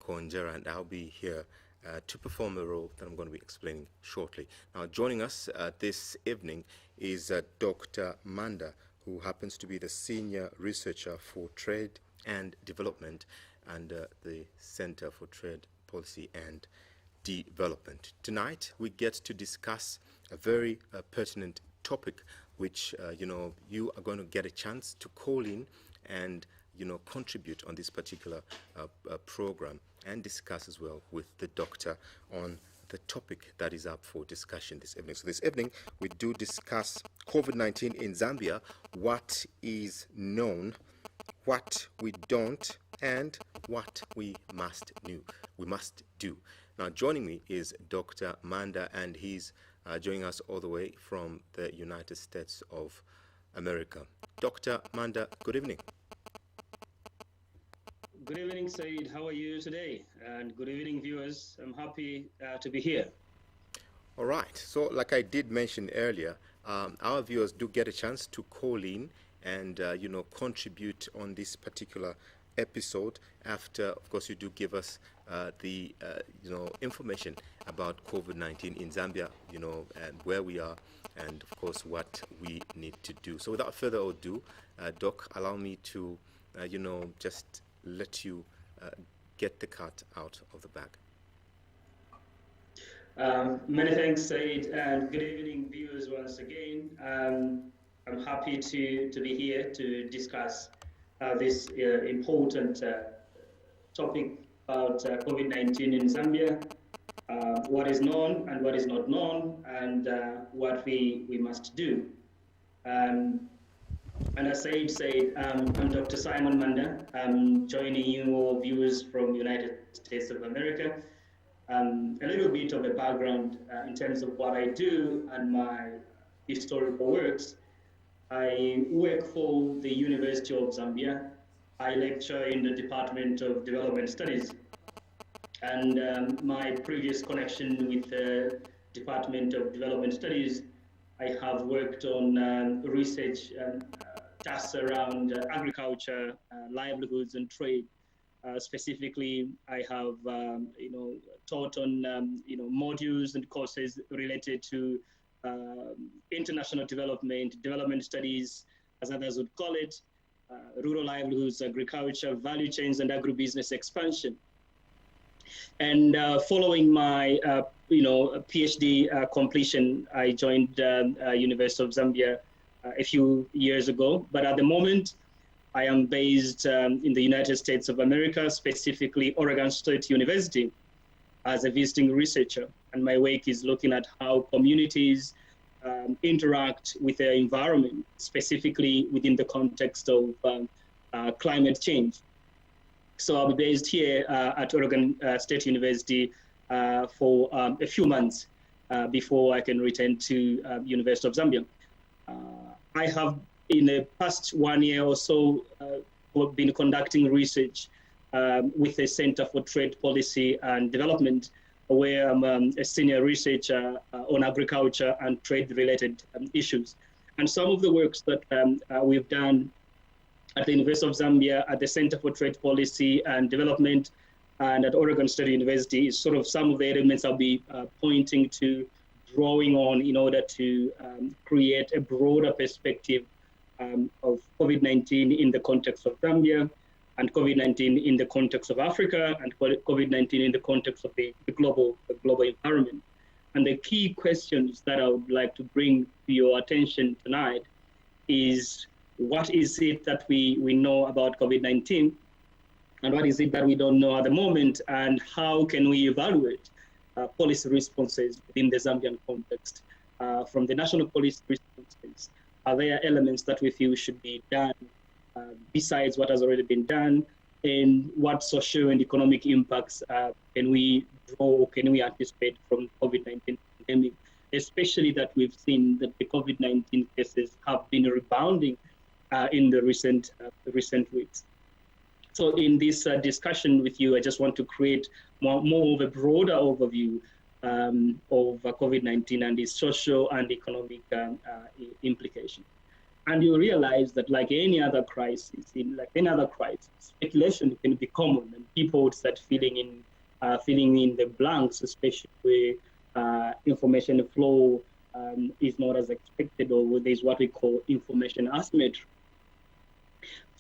Konjera, and I'll be here to perform a role that I'm going to be explaining shortly. Now, joining us this evening is Dr. Manda, who happens to be the Senior Researcher for Trade and Development under the Center for Trade Policy and Development. Tonight, we get to discuss a very pertinent topic, which, you are going to get a chance to call in and, contribute on this particular program and discuss as well with the doctor on the topic that is up for discussion this evening. So this evening, we do discuss COVID-19 in Zambia, what is known, what we don't, and what we must do. Now, joining me is Dr. Manda, and he's joining us all the way from the United States of America. Dr. Manda, good evening. Good evening, Said. How are you today? And good evening, viewers. I'm happy to be here. All right. So, like I did mention earlier, our viewers do get a chance to call in and, contribute on this particular episode after, of course, you do give us the, information about COVID-19 in Zambia, and where we are, and, of course, what we need to do. So, without further ado, Doc, allow me to, just let you get the cat out of the bag. Many thanks, Said, and good evening, viewers, once again. I'm happy to be here to discuss this important topic about COVID-19 in Zambia, what is known and what is not known, and what we must do. And as Said said, I'm Dr. Simon Manda. I'm joining you all viewers from United States of America. A little bit of a background in terms of what I do and my historical works. I work for the University of Zambia. I lecture in the Department of Development Studies. And my previous connection with the Department of Development Studies, I have worked on research tasks around agriculture, livelihoods, and trade. Specifically, I have taught on modules and courses related to international development, development studies, as others would call it, rural livelihoods, agriculture, value chains, and agribusiness expansion. And following my PhD completion, I joined University of Zambia a few years ago. But at the moment, I am based in the United States of America, specifically Oregon State University, as a visiting researcher. And my work is looking at how communities interact with their environment, specifically within the context of climate change. So I'll be based here at Oregon State University for a few months before I can return to University of Zambia. I have, in the past 1 year or so, been conducting research with the Center for Trade Policy and Development, where I'm a senior researcher on agriculture and trade-related issues. And some of the works that we've done at the University of Zambia, at the Center for Trade Policy and Development, and at Oregon State University is sort of some of the elements I'll be pointing to, drawing on in order to create a broader perspective of COVID-19 in the context of Zambia, and COVID-19 in the context of Africa, and COVID-19 in the context of the global environment. And the key questions that I would like to bring to your attention tonight is, what is it that we know about COVID-19? And what is it that we don't know at the moment? And how can we evaluate policy responses within the Zambian context? From the national policy responses, are there elements that we feel should be done besides what has already been done? And what social and economic impacts can we draw or can we anticipate from COVID-19 pandemic? Especially that we've seen that the COVID-19 cases have been rebounding in the recent weeks. So in this discussion with you, I just want to create more of a broader overview of COVID-19 and its social and economic implications. And you realize that like any other crisis, speculation can be common, and people would start filling in the blanks, especially where information flow is not as expected, or where there's what we call information asymmetry.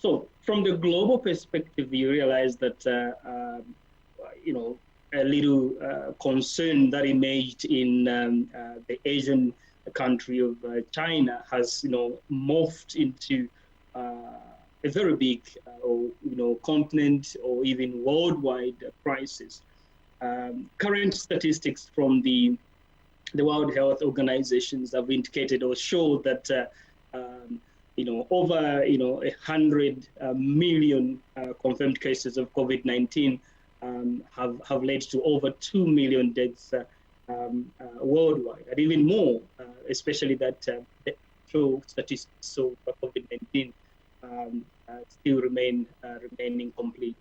So from the global perspective, you realize that, a little concern that emerged in the Asian country of China has, morphed into a very big, continent or even worldwide crisis. Current statistics from the World Health Organizations have indicated or show that over 100 million confirmed cases of COVID-19 have led to over 2 million deaths worldwide, and even more, especially that the actual statistics for COVID-19 still remain incomplete.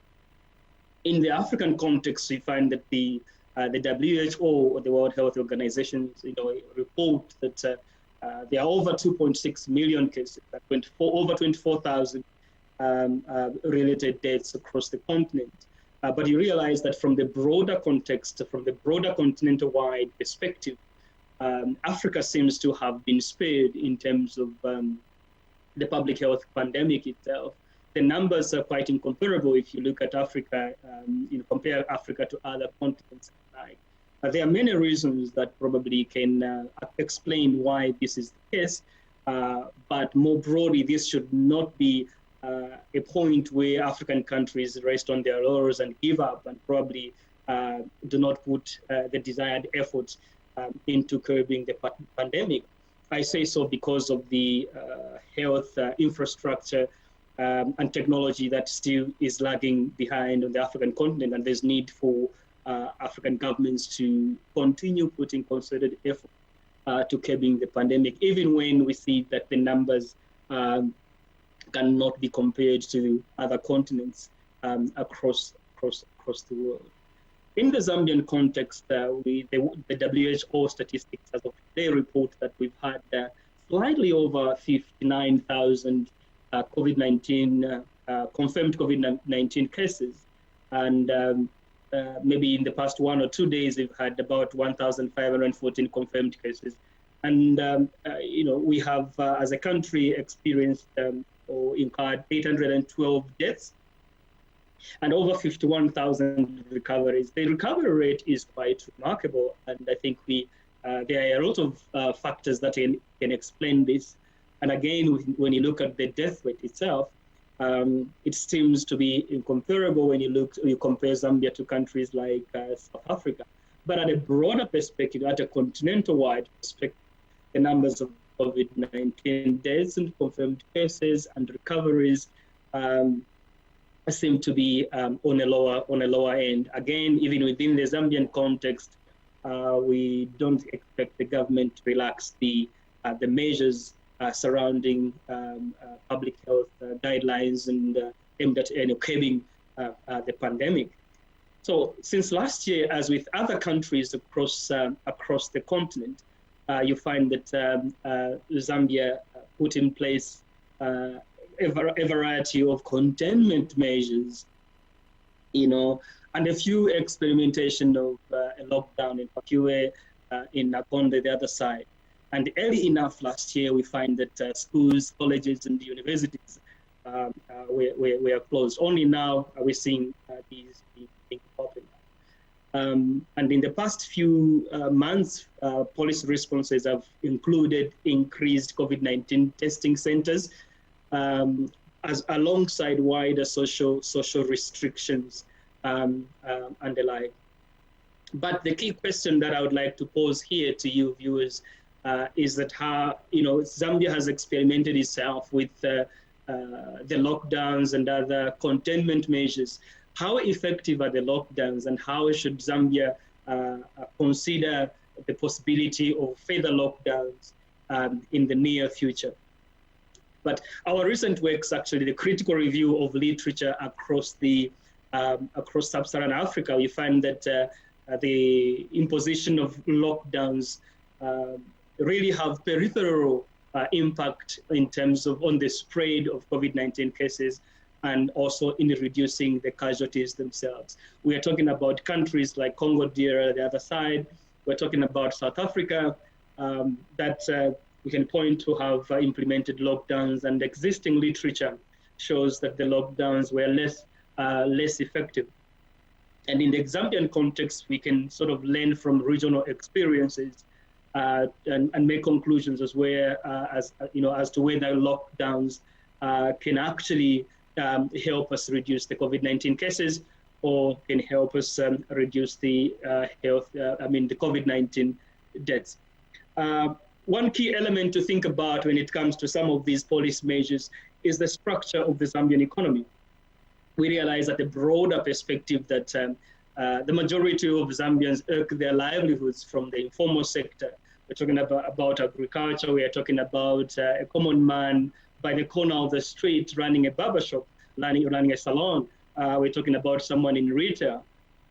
In the African context, we find that the WHO, or the World Health Organization, report that there are over 2.6 million cases, over 24,000 related deaths across the continent. But you realize that from the broader context, from the broader continental-wide perspective, Africa seems to have been spared in terms of the public health pandemic itself. The numbers are quite incomparable if you look at Africa, compare Africa to other continents. There are many reasons that probably can explain why this is the case, but more broadly, this should not be a point where African countries rest on their laurels and give up and probably do not put the desired efforts into curbing the pandemic. I say so because of the health infrastructure and technology that still is lagging behind on the African continent, and there's need for African governments to continue putting concerted effort to curbing the pandemic, even when we see that the numbers cannot be compared to other continents across the world. In the Zambian context, the WHO statistics as of today report that we've had slightly over 59,000 COVID-19 confirmed COVID-19 cases, and maybe in the past 1 or 2 days, we've had about 1,514 confirmed cases. And, we have, as a country, experienced or incurred 812 deaths and over 51,000 recoveries. The recovery rate is quite remarkable, and I think there are a lot of factors that can explain this. And again, when you look at the death rate itself, it seems to be incomparable when you compare Zambia to countries like South Africa. But at a broader perspective, at a continental-wide perspective, the numbers of COVID-19 deaths and confirmed cases and recoveries seem to be on a lower end. Again, even within the Zambian context, we don't expect the government to relax the measures surrounding public health guidelines and aimed at curbing the pandemic. So since last year, as with other countries across the continent, you find that Zambia put in place a variety of containment measures, and a few experimentation of a lockdown in Pakiwe, in Nakonde, the other side. And early enough last year, we find that schools, colleges, and universities were closed. Only now are we seeing these things open. And in the past few months, policy responses have included increased COVID-19 testing centers, as alongside wider social restrictions and the like. But the key question that I would like to pose here to you viewers is that how Zambia has experimented itself with the lockdowns and other containment measures. How effective are the lockdowns, and how should Zambia consider the possibility of further lockdowns in the near future? But our recent works, actually, the critical review of literature across sub-Saharan Africa, we find that the imposition of lockdowns really have peripheral impact in terms of on the spread of COVID-19 cases and also in reducing the casualties themselves. We are talking about countries like Congo DR, the other side. We're talking about South Africa that we can point to have implemented lockdowns, and existing literature shows that the lockdowns were less effective. And in the Zambian context, we can sort of learn from regional experiences and make conclusions as to whether lockdowns can actually help us reduce the COVID-19 cases, or can help us reduce the the COVID-19 deaths. One key element to think about when it comes to some of these policy measures is the structure of the Zambian economy. We realize at a broader perspective that the majority of Zambians earn their livelihoods from the informal sector. We're talking about agriculture. We are talking about a common man by the corner of the street running a barbershop, running a salon. We're talking about someone in retail.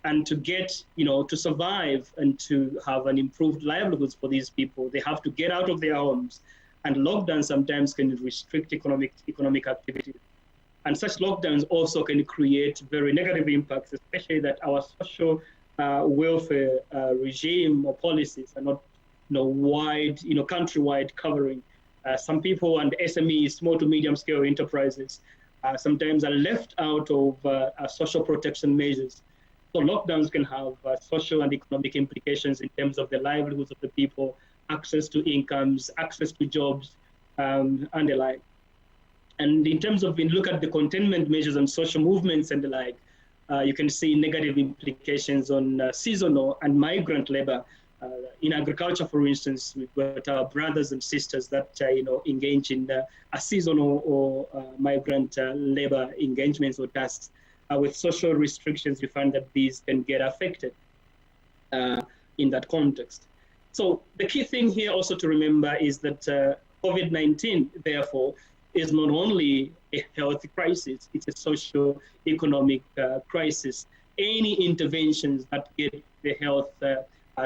And to get, to survive and to have an improved livelihoods for these people, they have to get out of their homes. And lockdown sometimes can restrict economic activity. And such lockdowns also can create very negative impacts, especially that our social welfare regime or policies are not wide, countrywide covering. Some people and SMEs, small to medium scale enterprises, sometimes are left out of social protection measures. So lockdowns can have social and economic implications in terms of the livelihoods of the people, access to incomes, access to jobs, and the like. And in terms of, when you look at the containment measures and social movements and the like, you can see negative implications on seasonal and migrant labor. In agriculture, for instance, we've got our brothers and sisters that engage in a seasonal or migrant labor engagements or tasks. With social restrictions, we find that these can get affected in that context. So the key thing here also to remember is that COVID-19, therefore, is not only a health crisis, it's a socio-economic crisis. Any interventions that get the health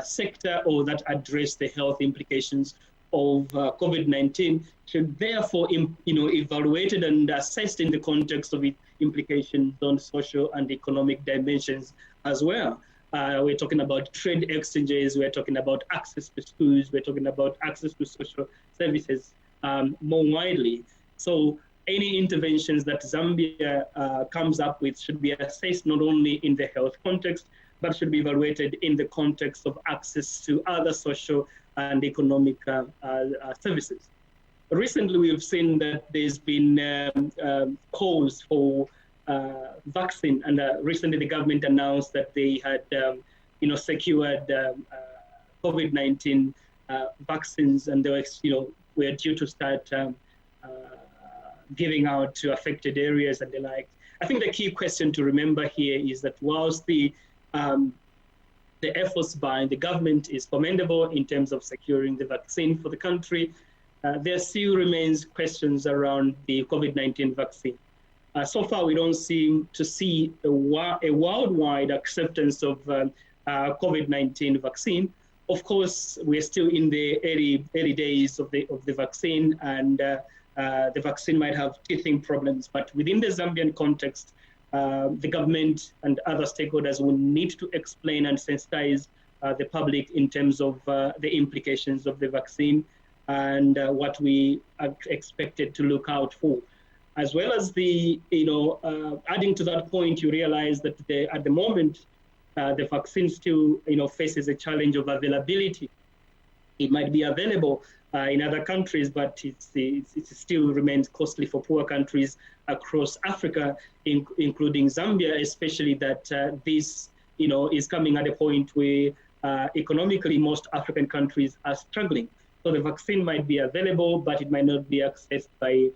sector or that address the health implications of COVID-19 should therefore evaluated and assessed in the context of its implications on social and economic dimensions as well. We're talking about trade exchanges, we're talking about access to schools, we're talking about access to social services more widely. So any interventions that Zambia comes up with should be assessed not only in the health context, but should be evaluated in the context of access to other social and economic services. Recently, we've seen that there's been calls for vaccine, and recently the government announced that they had, secured COVID-19 vaccines, and they were due to start giving out to affected areas and the like. I think the key question to remember here is that whilst the efforts by the government is commendable in terms of securing the vaccine for the country, there still remains questions around the COVID-19 vaccine. So far, we don't seem to see a worldwide acceptance of COVID-19 vaccine. Of course, we're still in the early days of the vaccine, and the vaccine might have teething problems. But within the Zambian context, the government and other stakeholders will need to explain and sensitize the public in terms of the implications of the vaccine and what we are expected to look out for. As well as adding to that point, you realize that at the moment, the vaccine still faces a challenge of availability. It might be available in other countries, but it still remains costly for poor countries across Africa, including Zambia, especially that this is coming at a point where economically most African countries are struggling. So the vaccine might be available, but it might not be accessed by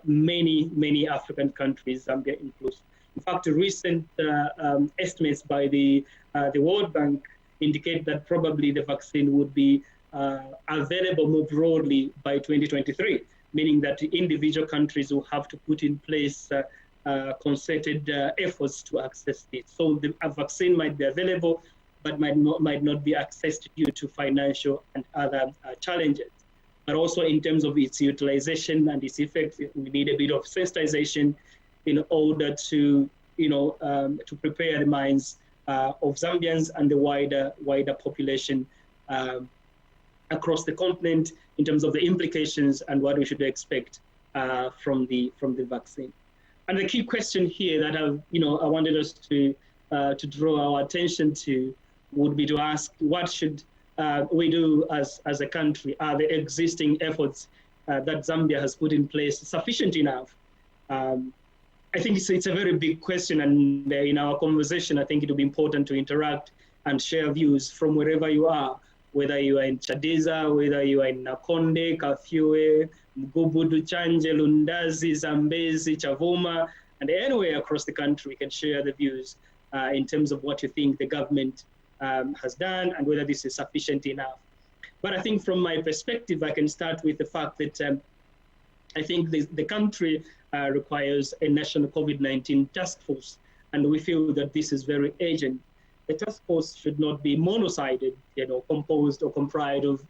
many African countries, Zambia inclusive. In fact, recent estimates by the World Bank indicate that probably the vaccine would be available more broadly by 2023, meaning that individual countries will have to put in place concerted efforts to access it. So a vaccine might be available, but might not be accessed due to financial and other challenges. but also in terms of its utilization and its effects. We need a bit of sensitization in order to, to prepare the minds of Zambians and the wider population across the continent in terms of the implications and what we should expect from the vaccine. And the key question here that I wanted us to draw our attention to would be to ask, what should we do as a country? Are the existing efforts that Zambia has put in place sufficient enough? I think it's a very big question, and in our conversation, I think it will be important to interact and share views from wherever you are, whether you are in Chadiza, whether you are in Nakonde, Kafue, Mgubudu, Chanje, Lundazi, Zambezi, Chavuma, and anywhere across the country, we can share the views in terms of what you think the government has done and whether this is sufficient enough. But I think from my perspective, I can start with the fact that I think the country requires a national COVID-19 task force, and we feel that this is very urgent. The task force should not be mono-sided, composed or comprised of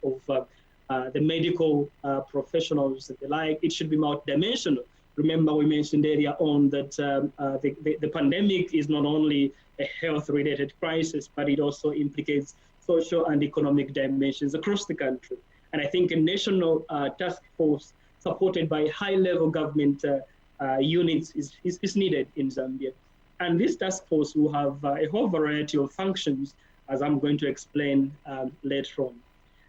the medical professionals and the like. It should be multidimensional. Remember, we mentioned earlier on that the pandemic is not only a health-related crisis, but it also implicates social and economic dimensions across the country. And I think a national task force supported by high-level government units is needed in Zambia. And this task force will have a whole variety of functions, as I'm going to explain later on.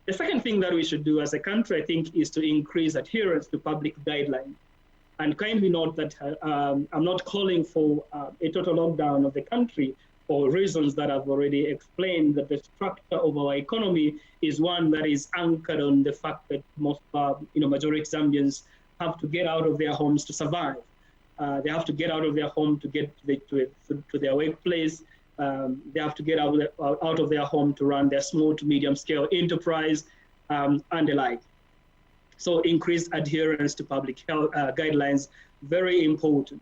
The second thing that we should do as a country, I think, is to increase adherence to public guidelines. And kindly note that I'm not calling for a total lockdown of the country for reasons that I've already explained, that the structure of our economy is one that is anchored on the fact that most, majority Zambians have to get out of their homes to survive. They have to get out of their home to get to their workplace. They have to get out of their home to run their small to medium scale enterprise and the like. So increased adherence to public health guidelines, very important.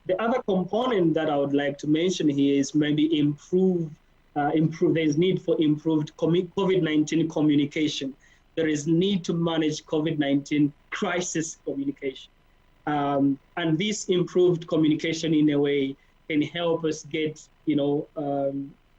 The other component that I would like to mention here is maybe there's need for improved COVID-19 communication. There is need to manage COVID-19 crisis communication. And this improved communication in a way can help us get,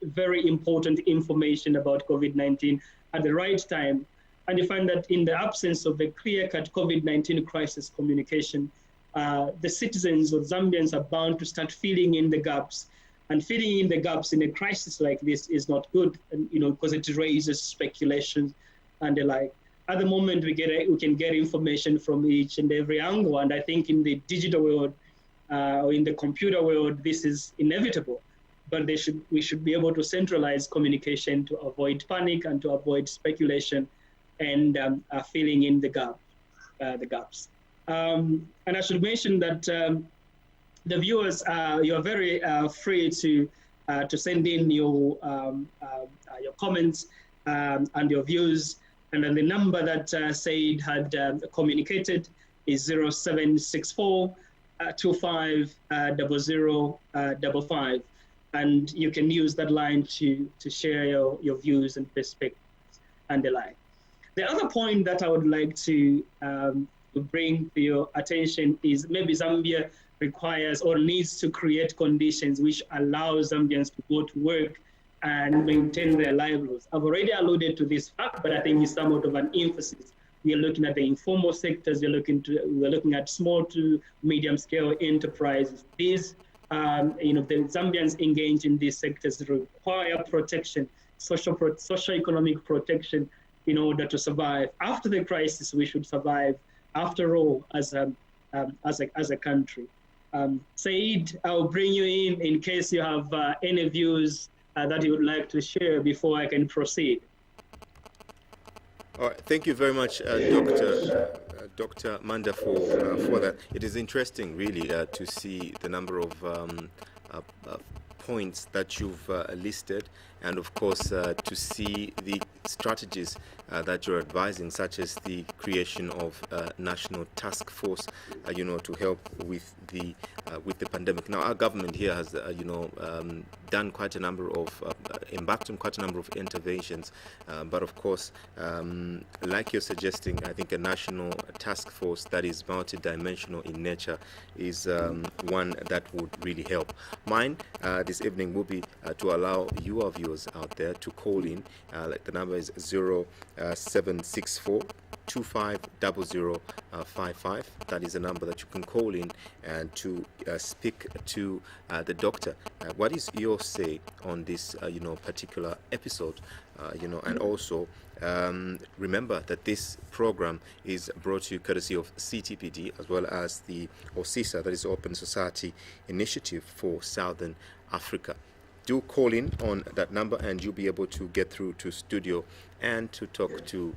very important information about COVID-19 at the right time. And you find that in the absence of a clear-cut COVID-19 crisis communication, the citizens of Zambians are bound to start filling in the gaps. And filling in the gaps in a crisis like this is not good, because it raises speculation and the like. At the moment, we can get information from each and every angle. And I think in the digital world or in the computer world, this is inevitable. But we should be able to centralize communication to avoid panic and to avoid speculation and filling in the gaps. And I should mention that the viewers, you are very free to send in your comments and your views. And then the number that Said had communicated is 0764 25 0055. And you can use that line to share your views and perspectives and the like. The other point that I would like to bring to your attention is maybe Zambia requires or needs to create conditions which allow Zambians to go to work and maintain their livelihoods. I've already alluded to this fact, but I think it's somewhat of an emphasis. We are looking at the informal sectors. We're looking at small to medium scale enterprises. These, the Zambians engaged in these sectors require protection, socio-economic protection in order to survive. After the crisis, we should survive, after all, as a country. Said, I'll bring you in case you have any views that you would like to share before I can proceed. All right, thank you very much, Dr. Manda, for that. It is interesting, really, to see the number of points that you've listed, and of course to see the strategies that you're advising, such as the creation of a national task force, to help with the pandemic. Now, our government here has, done quite a number of, embarked on quite a number of interventions, but of course, like you're suggesting, I think a national task force that is multidimensional in nature is one that would really help. Mine this evening will be to allow you, our viewers out there, to call in. The number is 0764 250055. That is a number that you can call in and to speak to the doctor. What is your say on this, particular episode? And also remember that this program is brought to you courtesy of CTPD, as well as the OSISA, that is Open Society Initiative for Southern Africa. Do call in on that number and you'll be able to get through to studio and to talk to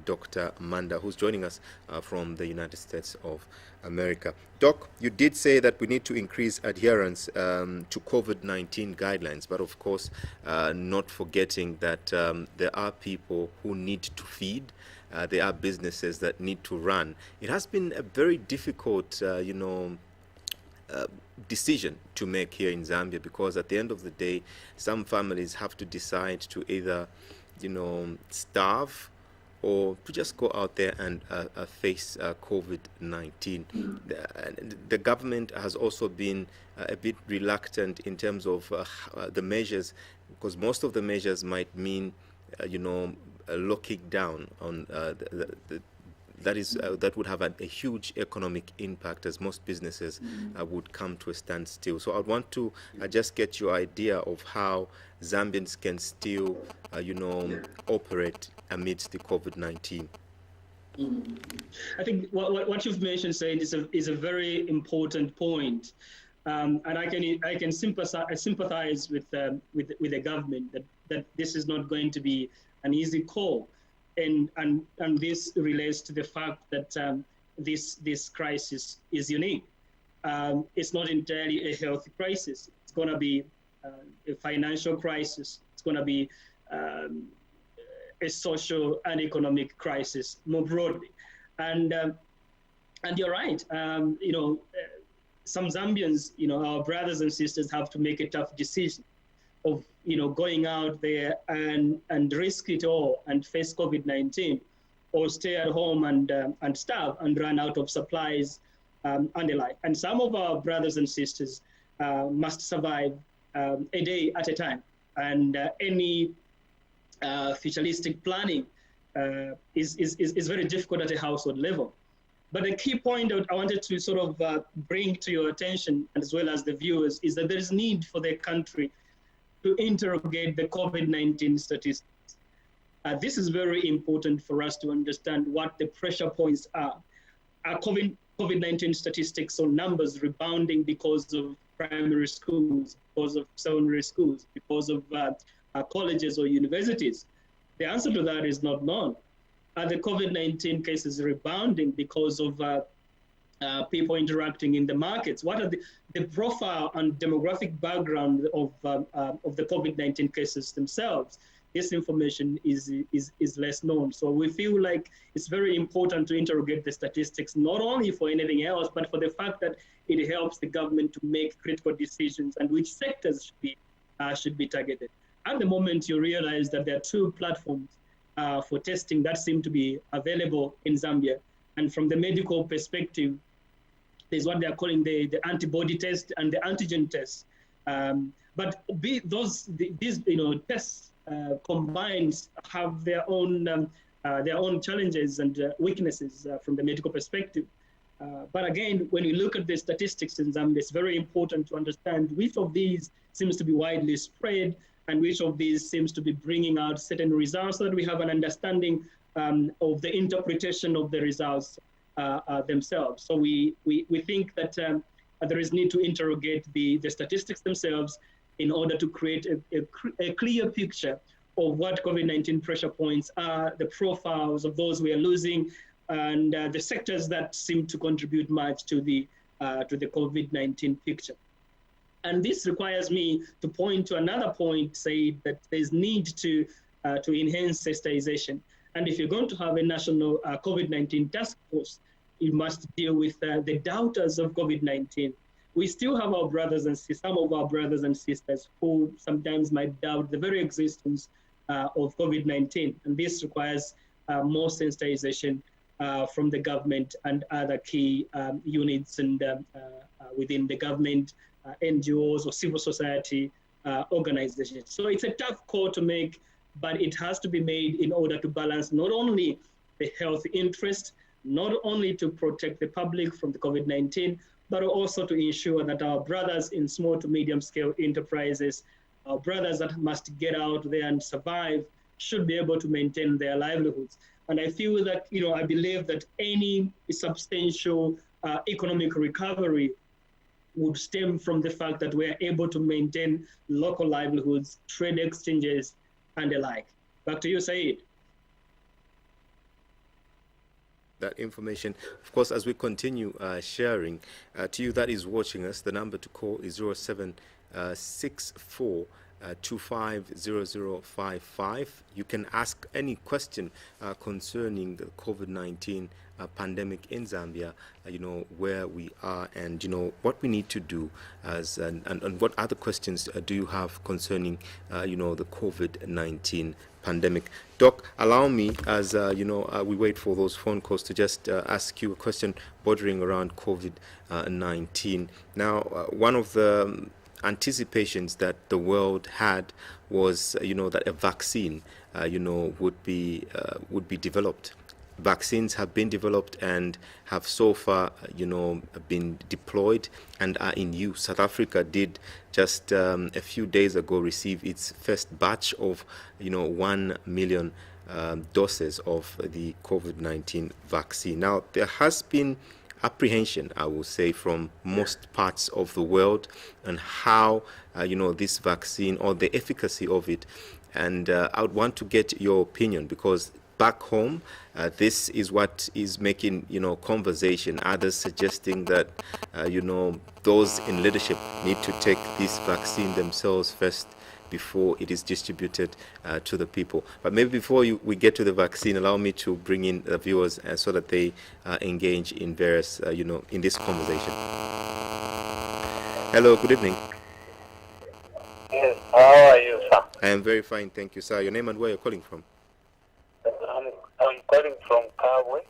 Dr. Manda, who's joining us from the United States of America. Doc, you did say that we need to increase adherence to COVID-19 guidelines, but of course, not forgetting that there are people who need to feed. There are businesses that need to run. It has been a very difficult, decision to make here in Zambia, because at the end of the day, some families have to decide to either, starve or to just go out there and face COVID-19. The government has also been a bit reluctant in terms of the measures, because most of the measures might mean, locking down on that would have a huge economic impact, as most businesses would come to a standstill. So I'd want to just get your idea of how Zambians can still, operate amidst the COVID-19. I think what you've mentioned, Said, is a very important point, and I can sympathize with the government that this is not going to be an easy call. And this relates to the fact that this crisis is unique. It's not entirely a health crisis. It's going to be a financial crisis. It's going to be a social and economic crisis more broadly. And you're right. Some Zambians, our brothers and sisters, have to make a tough decision of going out there and risk it all and face COVID-19, or stay at home and starve and run out of supplies and the like. And some of our brothers and sisters must survive a day at a time. And any futuristic planning is very difficult at a household level. But the key point that I wanted to sort of bring to your attention, as well as the viewers, is that there is need for the country to interrogate the COVID-19 statistics. This is very important for us to understand what the pressure points are. Are COVID-19 statistics or numbers rebounding because of primary schools, because of secondary schools, because of colleges or universities? The answer to that is not known. Are the COVID-19 cases rebounding because of people interacting in the markets? What are the profile and demographic background of the COVID-19 cases themselves? This information is less known. So we feel like it's very important to interrogate the statistics, not only for anything else, but for the fact that it helps the government to make critical decisions and which sectors should be targeted. At the moment, you realize that there are two platforms for testing that seem to be available in Zambia. And from the medical perspective, there's what they're calling the antibody test and the antigen test. But these tests combined have their own challenges and weaknesses from the medical perspective. But again, when you look at the statistics in Zambia, it's very important to understand which of these seems to be widely spread and which of these seems to be bringing out certain results, so that we have an understanding of the interpretation of the results themselves. So we think that there is need to interrogate the statistics themselves in order to create a clear picture of what COVID-19 pressure points are, the profiles of those we are losing, and the sectors that seem to contribute much to the COVID-19 picture. And this requires me to point to another point, say that there's need to enhance sensitization. And if you're going to have a national COVID-19 task force, you must deal with the doubters of COVID-19. We still have our brothers and sisters, some of our brothers and sisters who sometimes might doubt the very existence of COVID-19. And this requires more sensitization from the government and other key units and within the government, NGOs or civil society organizations. So it's a tough call to make, but it has to be made in order to balance not only the health interest, not only to protect the public from the COVID-19, but also to ensure that our brothers in small to medium scale enterprises, our brothers that must get out there and survive, should be able to maintain their livelihoods. And I feel that, I believe that any substantial economic recovery would stem from the fact that we are able to maintain local livelihoods, trade exchanges, and the like. Back to you, Saeed. That information, of course, as we continue sharing, to you that is watching us, the number to call is 0764 250055. You can ask any question concerning the COVID-19 pandemic in Zambia, where we are and, what we need to do as and what other questions do you have concerning, the COVID-19 pandemic. Doc, allow me as, we wait for those phone calls to just ask you a question bordering around COVID-19. Now, one of the anticipations that the world had was, that a vaccine, would be developed. Vaccines have been developed and have so far, been deployed and are in use. South Africa did just a few days ago receive its first batch of, 1 million doses of the COVID-19 vaccine. Now, there has been apprehension, I will say, from most parts of the world and how, this vaccine or the efficacy of it. And I would want to get your opinion because back home, this is what is making, conversation. Others suggesting that, those in leadership need to take this vaccine themselves first before it is distributed to the people. But maybe before we get to the vaccine, allow me to bring in the viewers so that they engage in various, in this conversation. Hello, good evening. Yes, how are you, sir? I am very fine, thank you, sir. Your name and where you're calling from? I'm calling from Kabwe.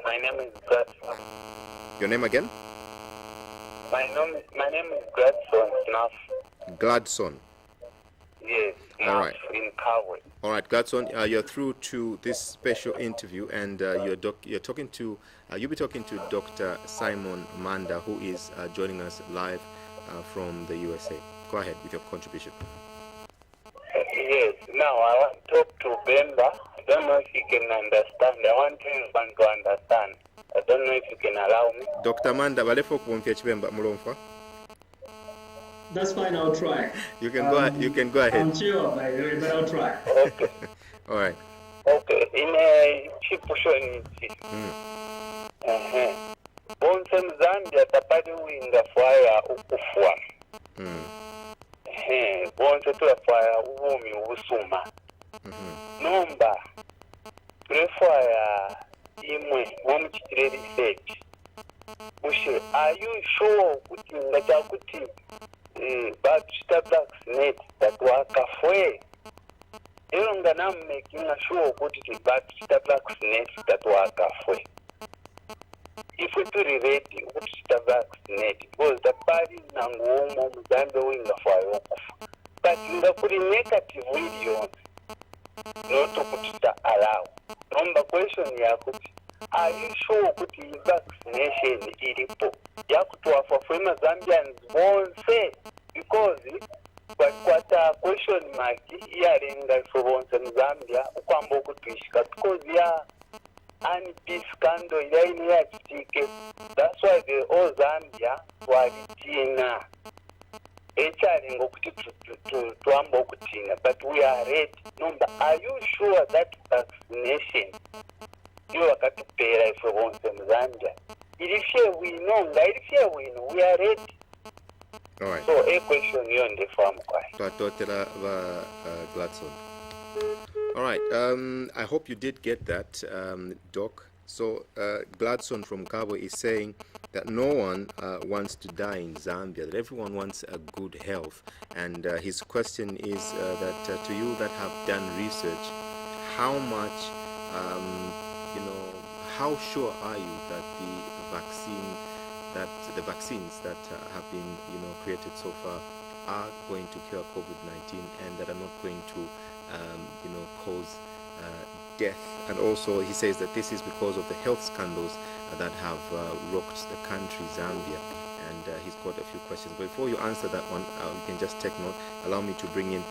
My name is Gladson. Your name again? My name is Gladson Snaf. Gladson. Yes, all right. In Kabwe. All right, Gladson, you're through to this special interview, and you'll be talking to Dr. Simon Manda, who is joining us live from the USA. Go ahead with your contribution. Yes, now I want to talk to Bemba. I don't know if you can understand. I want everyone to understand. I don't know if you can allow me. Dr. Manda, balefo kumfya chibemba mulomfa. That's fine, I'll try. You can go ahead. I'm sure, but I'll try. Okay. All right. Okay. In a cheap pushing bonse Zambia tapadi winga fire ukufwa. Bonse tulafaya uvumi ubusuma. Nomba tulafaya imwe womuchitire research. Bushe, are you sure kuti ngacha kuti bachita vaccinate that wakafwe? Elonga na making sure kuti bachita vaccinate that wakafwe. If we to relate bachita vaccinate because the party nanguomo muzambe winga fwa but inga kuri negative videos not to kutita allow. Nomba question yakuti, are you sure kuti vaccination ilipo? Yakutuwa for fema Zambians won't say because what a question mark yarenga for once in Zambia ukwambo kutishika because ya and this scandal ya chitike. That's why the all Zambia walitina echaringo kuti tuambo kutina, but we are ready. Number, are you sure that vaccination you are going to pay for once in Zambia? If we know, we are ready. All right. So a question on the farm kwai. Twatotera Gladson. All right. I hope you did get that, Doc. So Gladson from Cabo is saying that no one wants to die in Zambia, that everyone wants a good health. And his question is that to you that have done research, how much, how sure are you that the vaccines that have been, created so far are going to cure COVID-19 and that are not going to, cause death? And also he says that this is because of the health scandals that have rocked the country, Zambia. And he's got a few questions. But before you answer that one, you can just take note. Allow me to bring in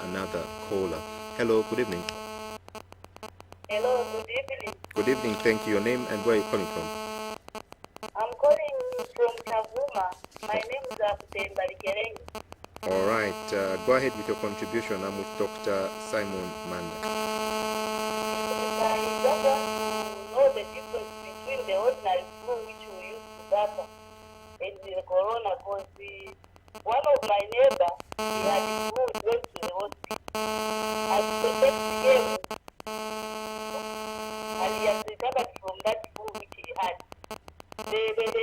another caller. Hello, good evening. Hello, good evening. Good evening, thank you. Your name and where are you calling from? I'm calling from Kavuma. My name is Abutemba Likereng. All right, go ahead with your contribution. I'm with Dr. Simon Manda. I just want to know the difference between the ordinary flu which we used to gather and the corona, because one of my neighbors, he had the flu, he went to the hospital. And the next came, and he has recovered from that flu which he had. The reason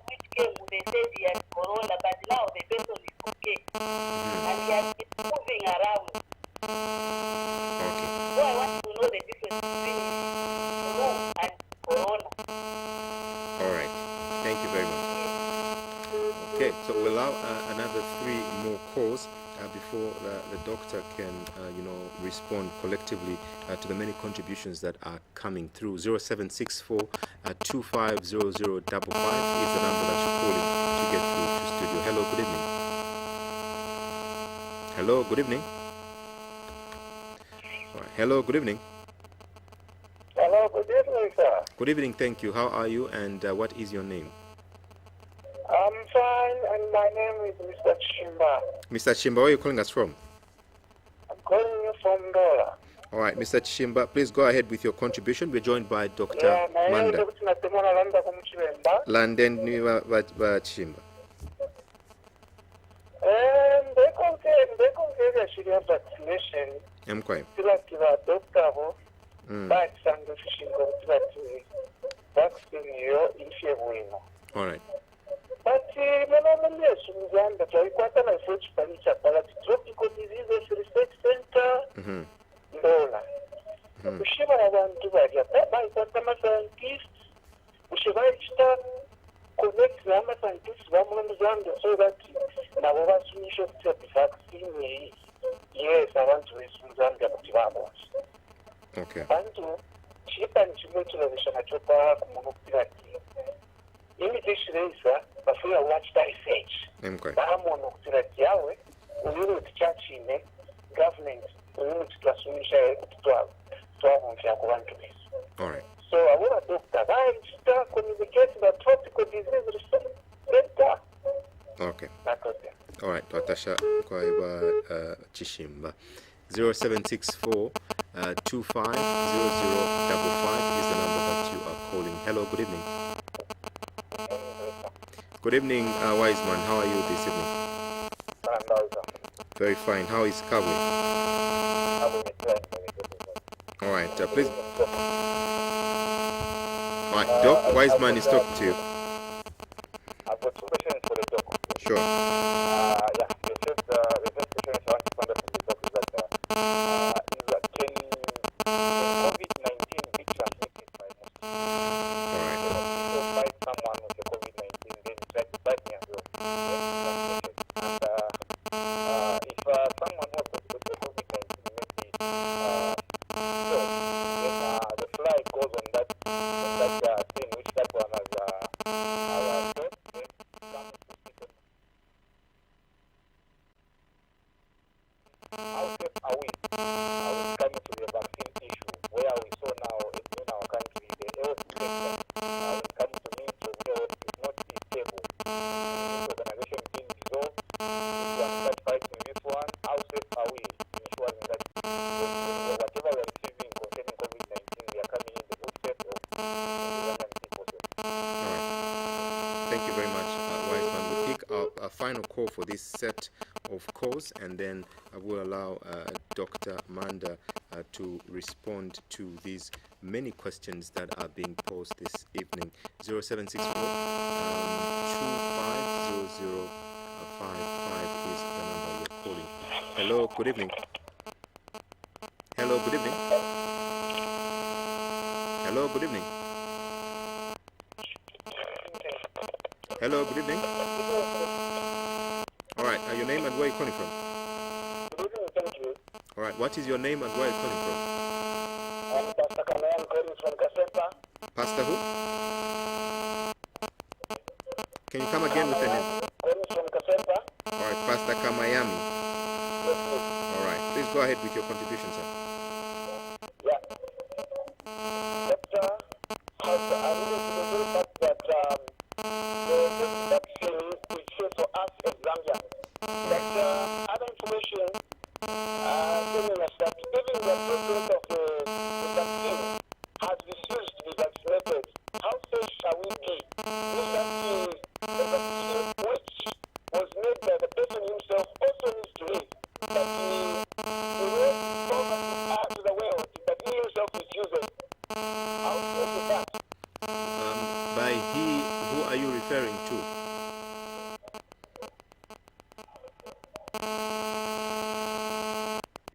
which came, they said he had corona, but now the person is okay. And he has been moving around. Okay. So I want to know the difference between flu and corona. All right. Thank you very much. Okay, so we'll allow another 3 more calls before the doctor can, respond collectively to the many contributions that are coming through. 0764 250055 is the number that you're calling to get through to studio. Hello, good evening. Hello, good evening. All right. Hello, good evening. Hello, good evening, sir. Good evening, thank you. How are you and what is your name? I'm fine, and my name is Mr. Chimba. Mr. Chimba, where are you calling us from? I'm calling you from Dola. All right, Mr. Chimba, please go ahead with your contribution. We're joined by Dr. Yeah, my name Manda. is Dr. Landa Kumchimba. London Chimba. And they contain actually a vaccination. I'm quite. Like a doctor, but some fishing vaccine you if you win. All right. But normally, as soon as I'm the Joyquata, I search Panicha Tropical Diseases Research Center, Dola. Ushiva abantu bajya bayifata amascientists, ushiva connect n'amascientists bamwe mu Zambia so that nabo basunisha ukuthi vaccine yes abantu besu Zambia kuti babone. Okay. Bantu chipa nchimwe chilobeshana chopa kumunokupira imitishireza bafuna watch that research. Okay. Bahamona ukutira yawe uyuru tichachine government uyuru tikasumisha twabumvya ku bantu besu. All right. So I want a doctor that communicate the tropical disease research center. Okay. That's okay. All right. Watasha Kwaiba Chishimba. 0764 250055 is the number that you are calling. Hello, good evening. Good evening, wise man. How are you this evening? Very fine. How is Kabwe? All right, please. All right, Doc, wise man is talking to you. I've got 2 questions for the doc. Sure. Yeah, the first question I want to find out from the doc is that can COVID-19 be transmitted by mosquitoes? All right. So bite someone with the COVID-19, then try to bite me as well. And if someone who has got the COVID-19 maybe so then the fly goes on that thing which that one has our dot, then comes to see them. How safe are we? Are we coming to the vaccine issue where we saw now in our country the health sector is coming to means of health is not stable. This organization being dissolved, if we are start fighting this one, how safe are we in ensuring that whatever we are receiving concerning COVID-19, we are coming in the good faith of the Zambian people? All right. Thank you very much, wise man. We'll pick our final final call for this set of calls, and then I will allow Dr. Manda to respond to these many questions that are being posed this evening. 0764 250055 is the number you're calling. Hello, good evening. Hello, good evening. Hello, good evening. Hello, good evening. All right, your name and where you're calling from? Good evening, thank you. All right, what is your name and where you're calling from? I'm Pastor Kamayan calling from Kasepa. Pastor who? Can you come again with the name? Calling from Kasepa. All right, Pastor Kamayami. Yes, please. All right, please go ahead with your contribution, sir. Yeah. Doctor, has alluded to the very fact that the vaccine is safe for us in Zambia. But other information telling us that even the president of the vaccine has refused to be vaccinated. How safe shall we be? This vaccine, the vaccine which was made by the person himself, also needs to live. That he will forward to the world that he himself is using. How safe is that? By he, who are you referring to?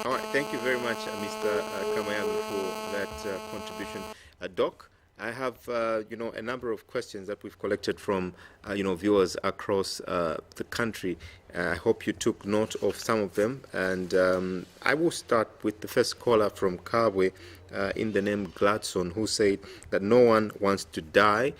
All right, thank you very much, Mr. Kamayami, for that contribution. Doc, I have, a number of questions that we've collected from, viewers across the country. I hope you took note of some of them. And I will start with the first caller from Kabwe, in the name Gladson, who said that no one wants to die,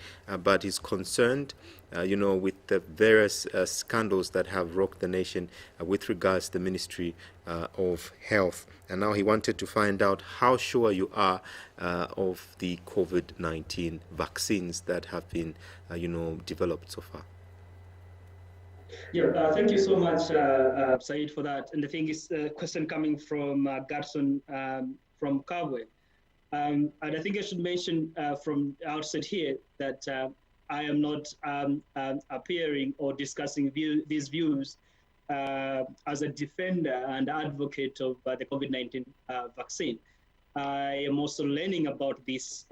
but is concerned, with the various scandals that have rocked the nation with regards to the Ministry of Health. And now he wanted to find out how sure you are of the COVID-19 vaccines that have been, developed so far. Yeah, thank you so much, Said, for that. And the thing is, question coming from Garson from Kabwe. And I think I should mention from the outset here that I am not appearing or discussing these views as a defender and advocate of the COVID-19 vaccine. I am also learning about this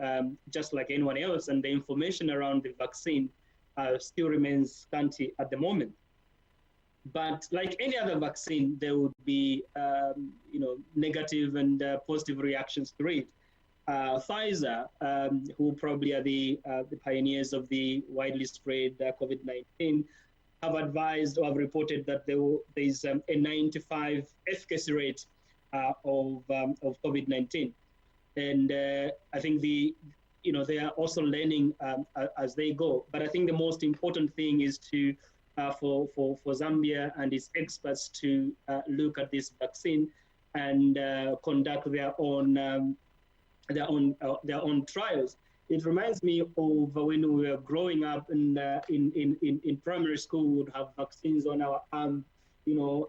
just like anyone else, and the information around the vaccine still remains scanty at the moment. But like any other vaccine, there would be negative and positive reactions to it. Pfizer, who probably are the pioneers of the widely spread COVID-19, have advised or have reported that there is a 95 efficacy rate of COVID-19, and I think they are also learning as they go. But I think the most important thing is to for Zambia and its experts to look at this vaccine and conduct their own trials. It reminds me of when we were growing up in primary school. We would have vaccines on our arm, in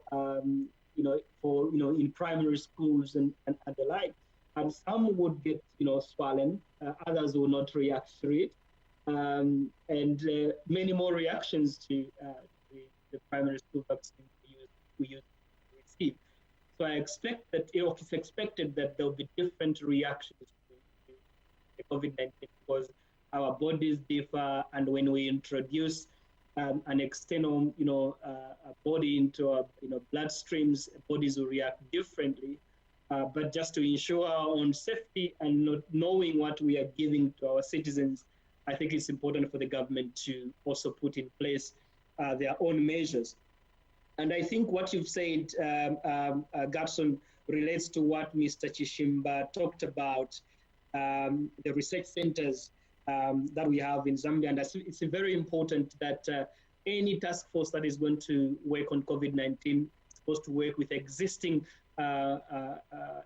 primary schools and the like. And some would get swollen, others will not react to it, and many more reactions to the primary school vaccine we used to receive. So I expect that it's expected that there will be different reactions to the COVID-19 because our bodies differ, and when we introduce an external, body into our, bloodstreams, bodies will react differently. But just to ensure our own safety and not knowing what we are giving to our citizens, I think it's important for the government to also put in place their own measures. And I think what you've said, Garson, relates to what Mr. Chishimba talked about, the research centers that we have in Zambia. And it's very important that any task force that is going to work on COVID-19 is supposed to work with existing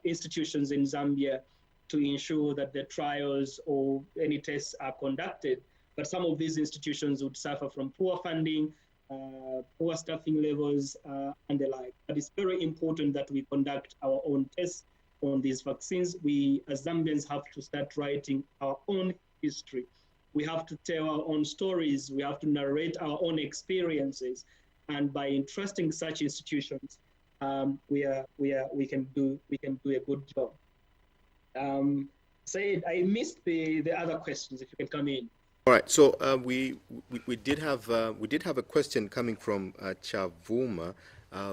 institutions in Zambia to ensure that the trials or any tests are conducted. But some of these institutions would suffer from poor funding, poor staffing levels, and the like. But it's very important that we conduct our own tests on these vaccines. We, as Zambians, have to start writing our own history. We have to tell our own stories. We have to narrate our own experiences. and by entrusting such institutions, we can do a good job. Said, I missed the other questions. If you can come in. All right. So we did have a question coming from Chavuma,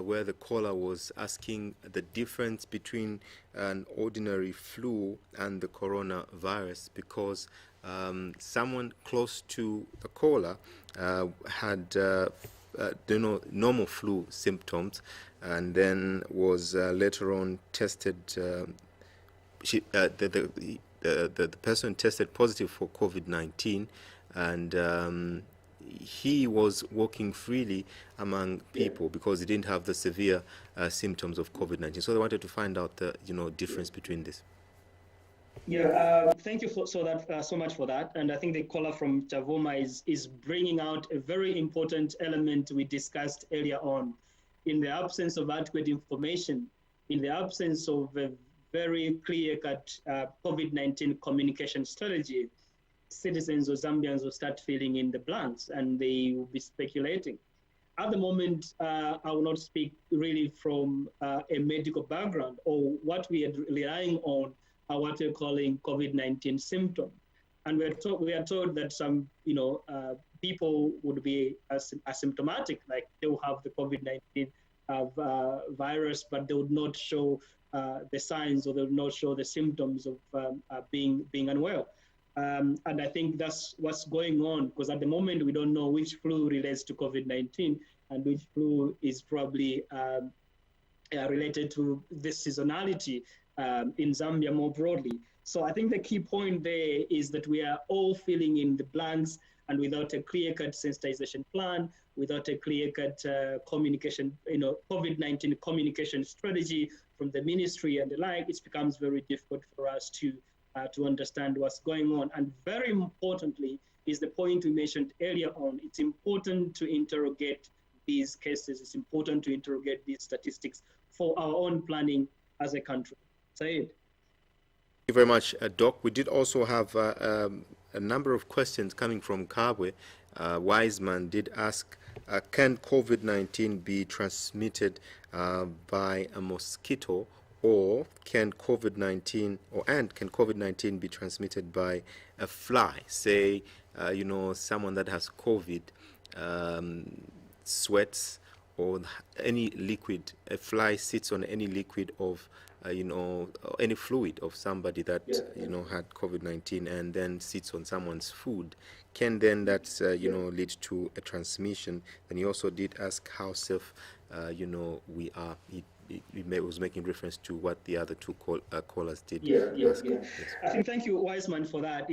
where the caller was asking the difference between an ordinary flu and the coronavirus, because someone close to the caller had normal flu symptoms, and then was later on tested. The person tested positive for COVID-19, and he was walking freely among people because he didn't have the severe symptoms of COVID-19. So they wanted to find out the difference between this. Yeah, thank you so much for that. And I think the caller from Chavoma is bringing out a very important element we discussed earlier on. In the absence of adequate information, in the absence of a very clear-cut COVID-19 communication strategy, citizens or Zambians will start filling in the blanks and they will be speculating. At the moment, I will not speak really from a medical background, or what we are relying on are what we're calling COVID-19 symptoms. And we are told that some people would be asymptomatic, like they will have the COVID-19 virus, but they would not show the signs, or they would not show the symptoms of being unwell. And I think that's what's going on, because at the moment we don't know which flu relates to COVID-19 and which flu is probably related to this seasonality in Zambia more broadly. So I think the key point there is that we are all filling in the blanks, and without a clear-cut sensitization plan, without a clear-cut communication, COVID-19 communication strategy from the ministry and the like, it becomes very difficult for us to understand what's going on. And very importantly is the point we mentioned earlier on. It's important to interrogate these cases. It's important to interrogate these statistics for our own planning as a country. Said. Thank you very much, Doc. We did also have a number of questions coming from Kabwe. Wiseman did ask, can COVID-19 be transmitted by a mosquito, or can COVID-19 be transmitted by a fly? Say, someone that has COVID sweats or any liquid, a fly sits on any liquid of any fluid of somebody that had COVID-19 and then sits on someone's food. Can then that lead to a transmission? And he also did ask how safe we are. He was making reference to what the other two callers did. Yes. I think thank you, Wiseman, for that.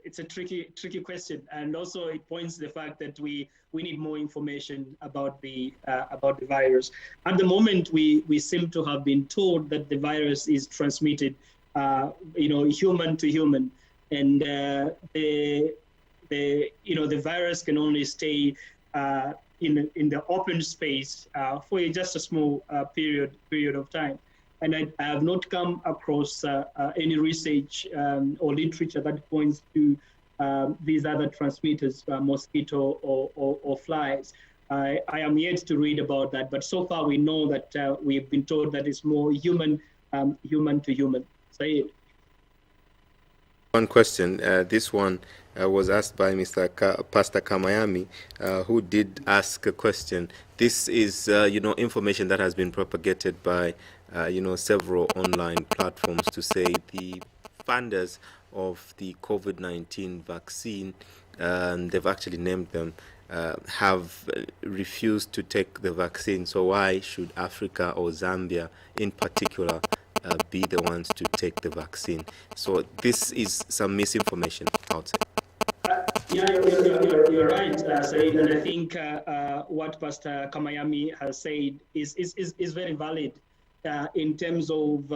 It's a tricky question, and also it points to the fact that we need more information about the virus. At the moment, we seem to have been told that the virus is transmitted, human to human, and the virus can only stay in the open space for just a small period of time. And I have not come across any research or literature that points to these other transmitters, mosquito or flies. I am yet to read about that, but so far we know that we've been told that it's more human to human. Say it. One question. This one was asked by Pastor Kamayami, who did ask a question. This is, information that has been propagated by, several online platforms to say the funders of the COVID-19 vaccine, they've actually named them, have refused to take the vaccine. So why should Africa or Zambia in particular be the ones to take the vaccine? So this is some misinformation outside. You're right, Said, and I think what Pastor Kamayami has said is very valid in terms of,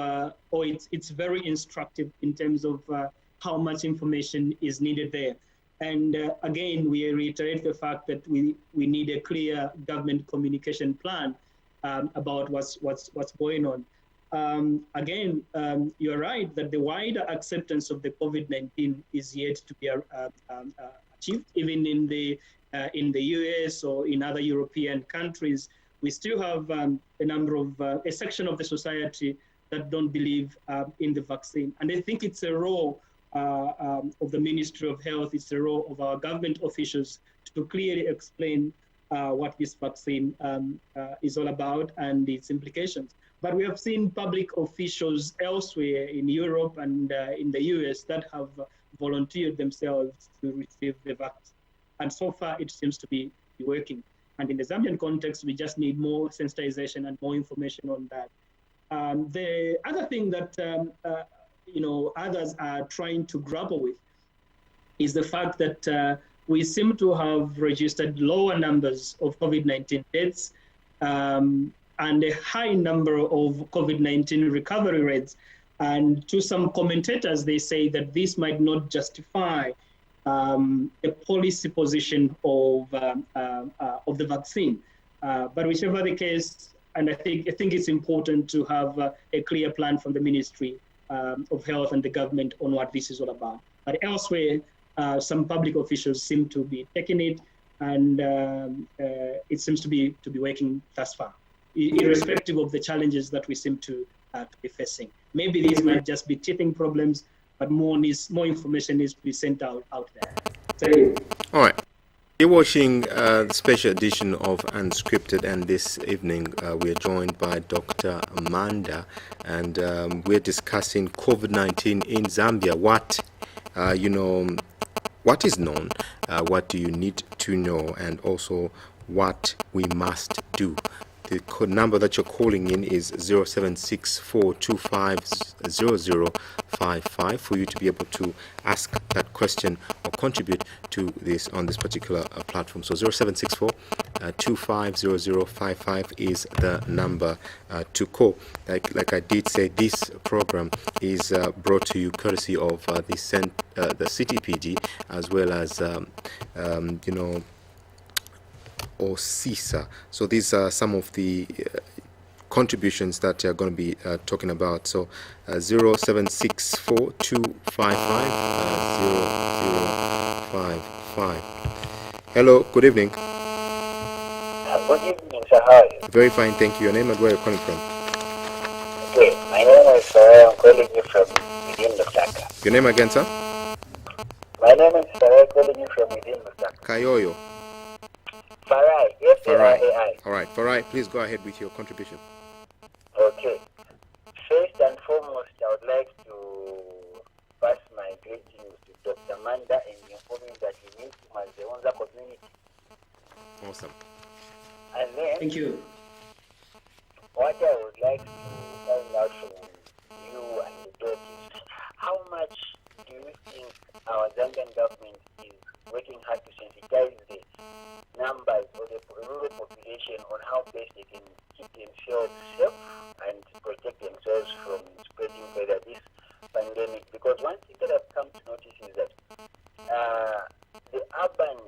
it's very instructive in terms of how much information is needed there. And again, we reiterate the fact that we need a clear government communication plan about what's going on. Again, you're right that the wider acceptance of the COVID-19 is yet to be achieved, even in the in the US or in other European countries, we still have a section of the society that don't believe in the vaccine. And I think it's a role of the Ministry of Health, it's a role of our government officials to clearly explain what this vaccine is all about and its implications. But we have seen public officials elsewhere in Europe and in the US that have volunteered themselves to receive the vaccine. And so far, it seems to be working. And in the Zambian context, we just need more sensitization and more information on that. The other thing that others are trying to grapple with is the fact that we seem to have registered lower numbers of COVID-19 deaths and a high number of COVID-19 recovery rates. And to some commentators, they say that this might not justify a policy position of the vaccine. But whichever the case, and I think it's important to have a clear plan from the Ministry of Health and the government on what this is all about. But elsewhere, some public officials seem to be taking it, and it seems to be working thus far, irrespective of the challenges that we seem to be facing. Maybe these might just be teething problems, but more information needs to be sent out there. So, all right. You're watching the special edition of Unscripted, and this evening we are joined by Dr. Manda, and we're discussing COVID-19 in Zambia. What is known, what do you need to know, and also what we must do. The number that you're calling in is 0764250055 for you to be able to ask that question or contribute to this on this particular platform. So 0764250055 is the number to call. Like I did say, this program is brought to you courtesy of the CTPD, as well as or CISA. So these are some of the contributions that you're going to be talking about. So 0764250055. Hello, good evening. Good evening, sir. How are you? Very fine, thank you. Your name and where you're calling from? Okay, my name is Sarai. I'm calling you from within Lusaka. Your name again, sir? My name is Sarai, calling you from within Lusaka. Kayoyo. Farai, yes, Farai. Farai. All right, Farai, please go ahead with your contribution. Okay. First and foremost, I would like to pass my greetings to Dr. Manda and inform him that we meet him as the Onza community. Awesome. And then, thank you. what I would like to find out from you and the doc is how much do you think our Zambian government is working hard to sensitize the numbers or the rural population on how best they can keep themselves safe and protect themselves from spreading further this pandemic? Because one thing that I've come to notice is that the urban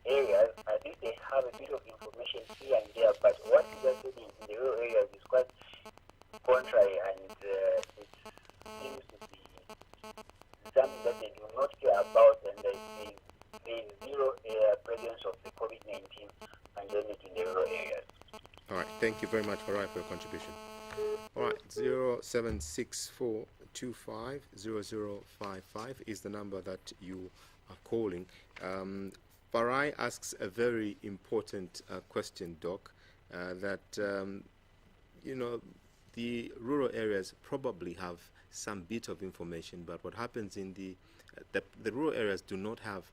areas, at least they have a bit of information here and there, but what is happening in the rural areas is quite contrary, and it seems to be something that they do not care about, and there is zero presence of the COVID-19 pandemic in the rural areas. All right, thank you very much, Farai, for your contribution. All right, 0764250055 is the number that you are calling. Farai asks a very important question, Doc, that, the rural areas probably have some bit of information, but what happens in the rural areas do not have,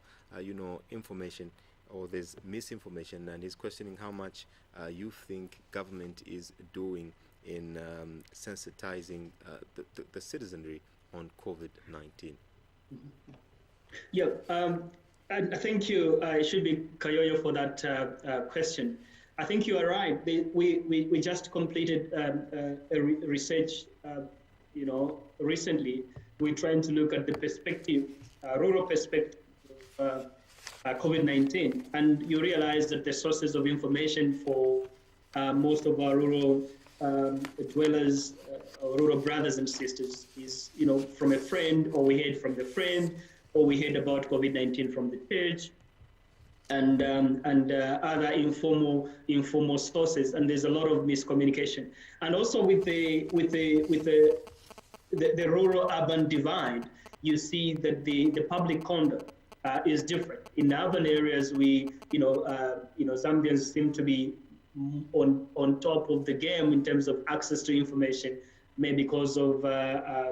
information, or there's misinformation, and he's questioning how much you think government is doing in sensitizing the citizenry on COVID-19. Yeah, and thank you. It should be Kayoyo for that question. I think you are right. We just completed a research, recently. We're trying to look at the perspective, rural perspective of COVID-19, and you realize that the sources of information for most of our rural dwellers, or rural brothers and sisters, is from a friend, or we heard from the friend, or we heard about COVID-19 from the church, and other informal sources, and there's a lot of miscommunication. And also with the rural-urban divide, you see that the public conduct is different. In urban areas, Zambians seem to be on top of the game in terms of access to information, maybe because of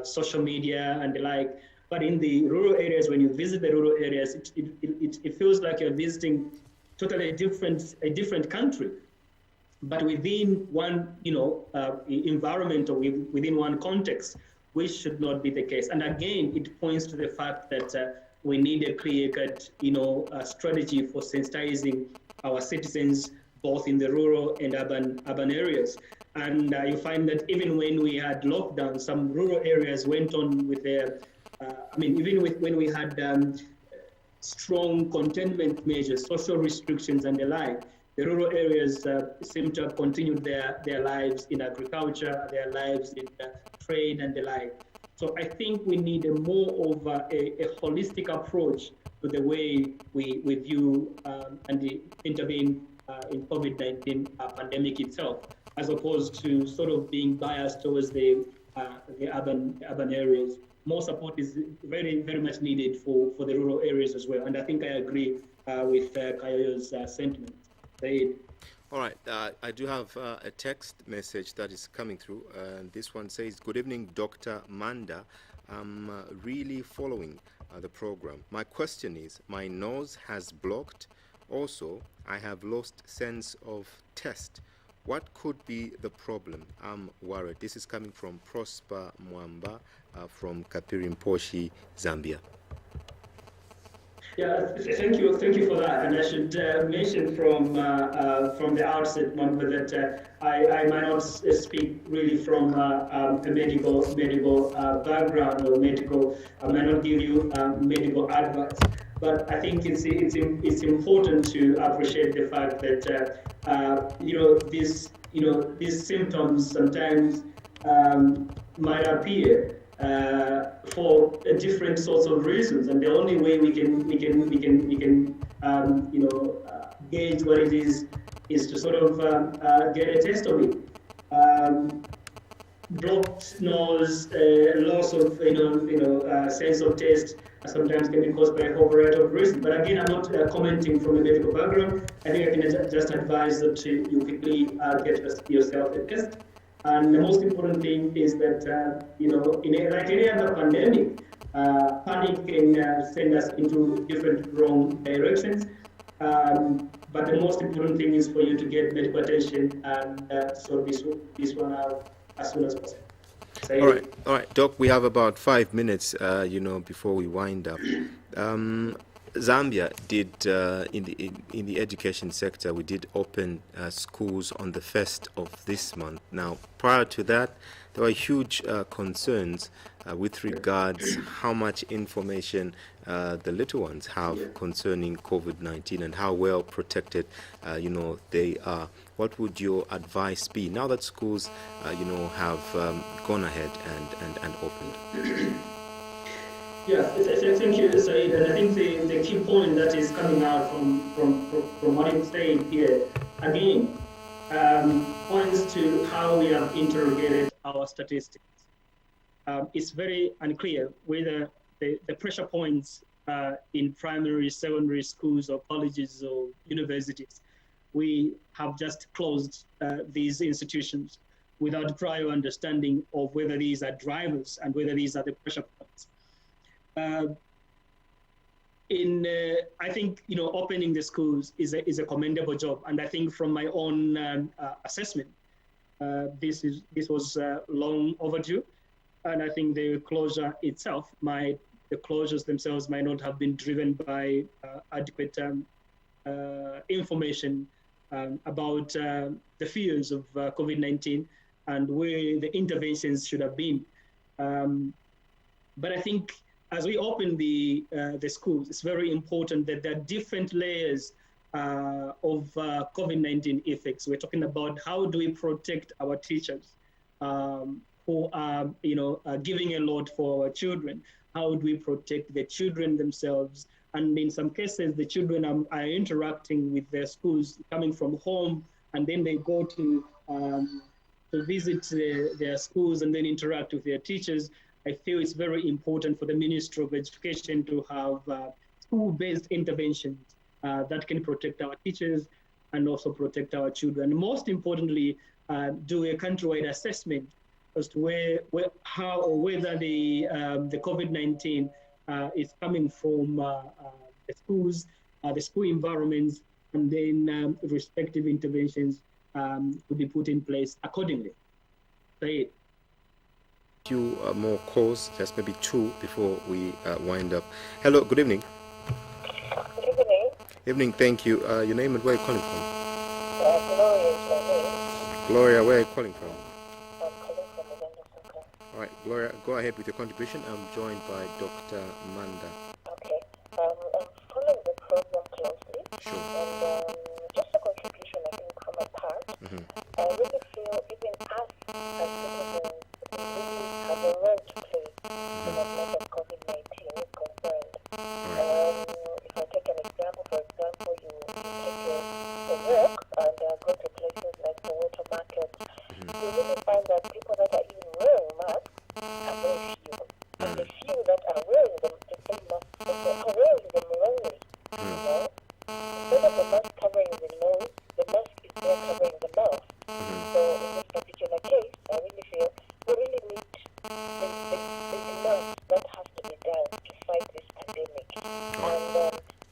social media and the like. But in the rural areas, when you visit the rural areas, it feels like you're visiting totally a different country, but within one environment or within one context, which should not be the case. And again, it points to the fact that we need a clear-cut strategy for sensitizing our citizens, both in the rural and urban areas. And you find that even when we had lockdown, some rural areas went on with their when we had strong containment measures, social restrictions and the like, the rural areas seem to have continued their lives in agriculture, their lives in trade and the like. So I think we need a more of a holistic approach to the way we view and intervene in COVID-19 pandemic itself, as opposed to sort of being biased towards the urban areas. More support is very, very much needed for the rural areas as well. And I think I agree with Kayoyo's sentiment. Said. All right, I do have a text message that is coming through. This one says, "Good evening, Dr. Manda. I'm really following the program. My question is, my nose has blocked. Also, I have lost sense of taste. What could be the problem? I'm worried." This is coming from Prosper Mwamba from Kapirimposhi, Zambia. Yeah, thank you for that. And I should mention from the outset, Mamba, that I might not speak really from a medical background or medical. I might not give you medical advice, but I think it's important to appreciate the fact that these symptoms sometimes might appear for different sorts of reasons, and the only way we can gauge what it is to sort of get a taste of it. Blocked nose, loss of sense of taste sometimes can be caused by a whole variety of reasons. But again, I'm not commenting from a medical background. I think I can just advise that you quickly get yourself a test. And the most important thing is that, like any other pandemic, panic can send us into different wrong directions. But the most important thing is for you to get medical attention and sort this one out as soon as possible. All right, Doc, we have about 5 minutes, before we wind up. Zambia did, in the education sector, we did open schools on the 1st of this month. Now, prior to that, there were huge concerns with regards how much information the little ones have concerning COVID-19 and how well protected, they are. What would your advice be now that schools, have gone ahead and opened? Yeah, thank you, Said. And I think the key point that is coming out from what you're saying here, again, points to how we have interrogated our statistics. It's very unclear whether the pressure points in primary, secondary schools or colleges or universities, we have just closed these institutions without prior understanding of whether these are drivers and whether these are the pressure points. I think opening the schools is a commendable job, and I think from my own assessment, this was long overdue, and I think the closure itself the closures themselves might not have been driven by adequate information about the fears of COVID-19 and where the interventions should have been. But I think as we open the schools, it's very important that there are different layers of COVID-19 effects. We're talking about how do we protect our teachers who are giving a lot for our children? How do we protect the children themselves And in some cases, the children are interacting with their schools, coming from home, and then they go to visit their schools and then interact with their teachers. I feel it's very important for the Ministry of Education to have school-based interventions that can protect our teachers and also protect our children. Most importantly, do a countrywide assessment as to how or whether the COVID-19 is coming from the schools, the school environments, and then respective interventions to be put in place accordingly. Say it. Few more calls, just maybe two before we wind up. Hello, good evening. Good evening. Evening, thank you. Your name and where are you calling from? Gloria is my name. Gloria, where are you calling from? I'm calling from Uganda, Soccer. All right, Gloria, go ahead with your contribution. I'm joined by Dr. Manda. Okay. I'm following the program closely. Sure. And just a contribution, I think, from my part. I really feel even us as citizens, we really have a role to play in as much as COVID-19 is concerned. If I take an example, for example, you take a walk and go to places like the water market, you really find that people that are even wearing masks are very few. And the few that are wearing them, the same masks also are wearing them wrongly. You know? Instead of the mask covering the nose, the mask is there covering the mouth. So in this particular case, I really feel we really need there's enough that has to be done to fight this pandemic. And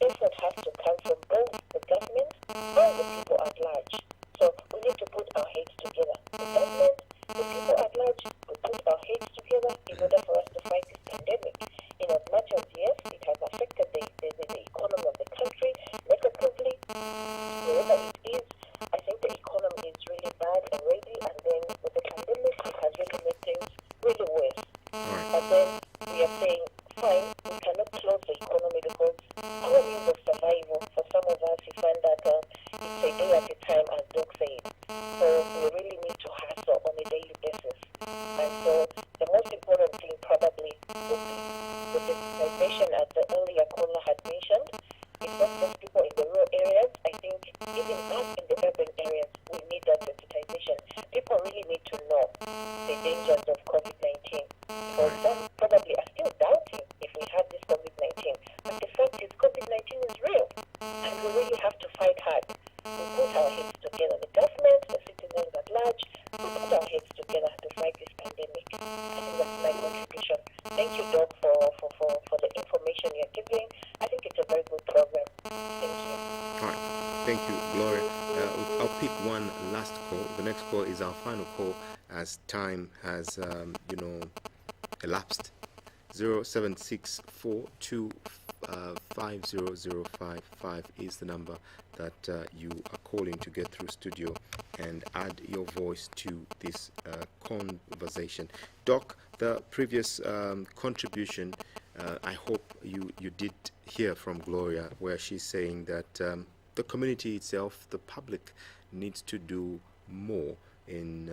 effort has to come from both the government and the people at large. So we need to put our heads together. The government, the people at large, we put our heads together in order for us to fight this pandemic. In as much as, yes, it has affected the economy of the country negatively, wherever it is, I think the economy is really bad already, and then with the pandemic, it has really made things really worse. But then we are saying, fine, we cannot close the economy because our means of survival, for some of us, we find that it's a day at a time, as Doc said. So we really need to hustle on a daily basis. And so the most important thing probably would be the sensitization, as the earlier caller had mentioned. It's not just people in the rural areas. I think even us in the urban areas, we need that sensitization. People really need to know the dangers of COVID-19. Because some probably are still doubting if we have this COVID-19. But the fact is COVID-19 is real. And we really have to fight hard. We put our heads together. The government, the citizens at large, we put our heads together to fight this pandemic. I think that's my contribution. Thank you, Doc, for the information you're giving. I think it's a very good program. Thank you. All right. Thank you, Gloria. I'll pick one last call. The next call is our final call as time has, elapsed. 0764250055 is the number that you are calling to get through studio and add your voice to this conversation. Doc, the previous contribution, I hope you did hear from Gloria, where she's saying that the community itself, the public, needs to do more in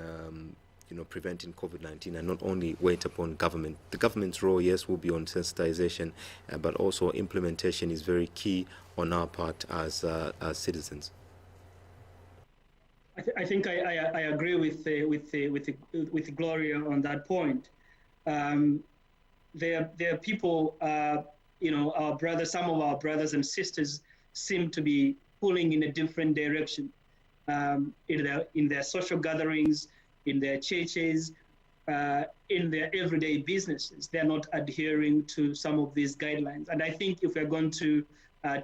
preventing COVID-19 and not only wait upon government. The government's role, yes, will be on sensitization, but also implementation is very key on our part as citizens. I think I agree with Gloria on that point. There are people, our brothers, some of our brothers and sisters seem to be pulling in a different direction in their social gatherings, in their churches, in their everyday businesses. They're not adhering to some of these guidelines. And I think if we're going to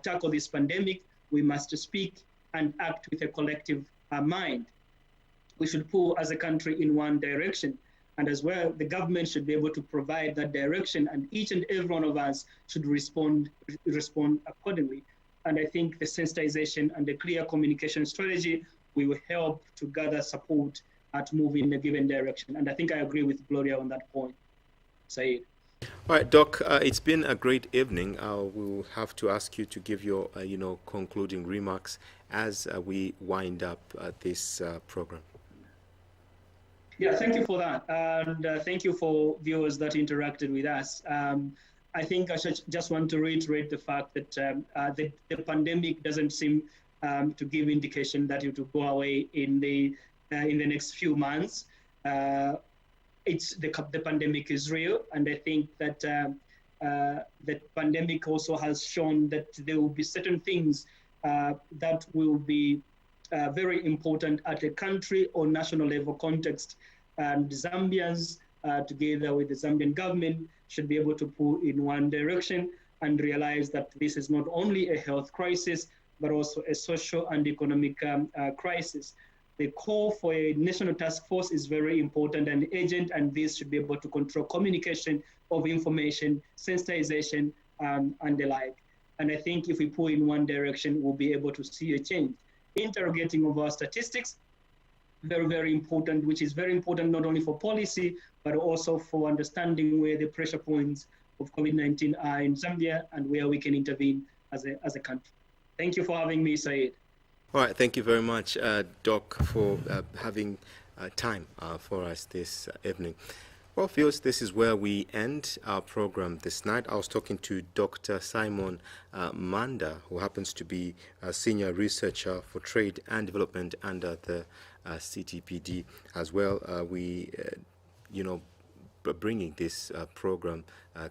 tackle this pandemic, we must speak and act with a collective mind. We should pull as a country in one direction. And as well, the government should be able to provide that direction, and each and every one of us should respond accordingly. And I think the sensitization and the clear communication strategy will help to gather support to move in a given direction. And I think I agree with Gloria on that point. Saeed. All right, Doc, it's been a great evening. We'll have to ask you to give your, concluding remarks as we wind up this program. Yeah, thank you for that. And thank you for viewers that interacted with us. I think I should just want to reiterate the fact that the pandemic doesn't seem to give indication that it will go away in the next few months. The pandemic is real, and I think that the pandemic also has shown that there will be certain things that will be very important at a country or national level context. And Zambians, together with the Zambian government, should be able to pull in one direction and realize that this is not only a health crisis, but also a social and economic crisis. The call for a national task force is very important and urgent, and this should be able to control communication of information, sensitization, and the like. And I think if we pull in one direction, we'll be able to see a change. Interrogating of our statistics, very, very important, which is very important not only for policy, but also for understanding where the pressure points of COVID-19 are in Zambia and where we can intervene as a country. Thank you for having me, Saeed. All right, thank you very much, Doc, for having time for us this evening. Well, viewers, this is where we end our program this night. I was talking to Dr. Simon Manda, who happens to be a senior researcher for trade and development under the CTPD as well. Bringing this program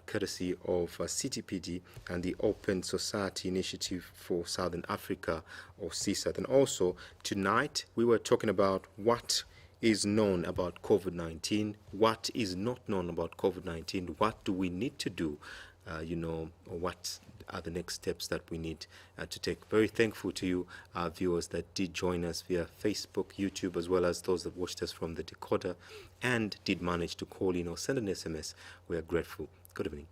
courtesy of CTPD and the Open Society Initiative for Southern Africa, or CSAT. And also tonight we were talking about what is known about COVID-19, what is not known about COVID-19, what do we need to do, or what are the next steps that we need to take. Very thankful to you, viewers that did join us via Facebook, YouTube, as well as those that watched us from the decoder and did manage to call in or send an SMS. We are grateful. Good evening.